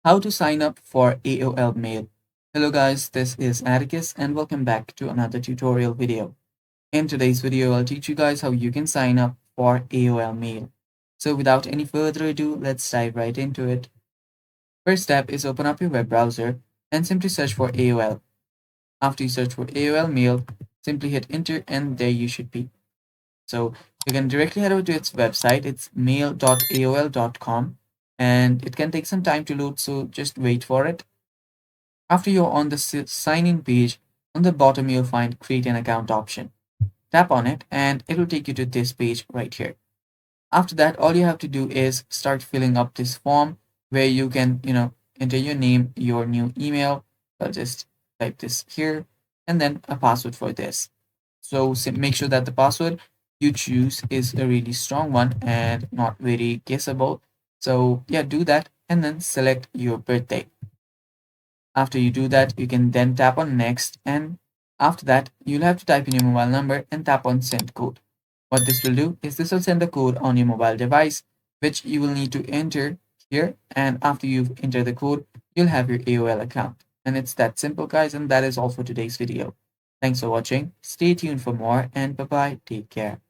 How to sign up for AOL Mail. Hello guys, this is Atticus and welcome back to another tutorial video. In today's video, I'll teach you guys how you can sign up for AOL Mail. So without any further ado, let's dive right into it. First step is open up your web browser and simply search for AOL. After you search for AOL Mail, simply hit enter and there you should be. So you can directly head over to its website. It's mail.aol.com and it can take some time to load, so just wait for it. After you're on the sign in page, on the bottom you'll find create an account option. Tap on it and it will take you to this page right here. After that, all you have to do is start filling up this form where you can, enter your name, your new email. I'll just type this here and then a password for this. So make sure that the password you choose is a really strong one and not very guessable. So yeah, do that and then select your birthday. After you do that, you can then tap on next, and after that, you'll have to type in your mobile number and tap on send code. What this will do is this will send a code on your mobile device, which you will need to enter here. And after you've entered the code, you'll have your AOL account. And it's that simple, guys. And that is all for today's video. Thanks for watching. Stay tuned for more, and bye bye. Take care.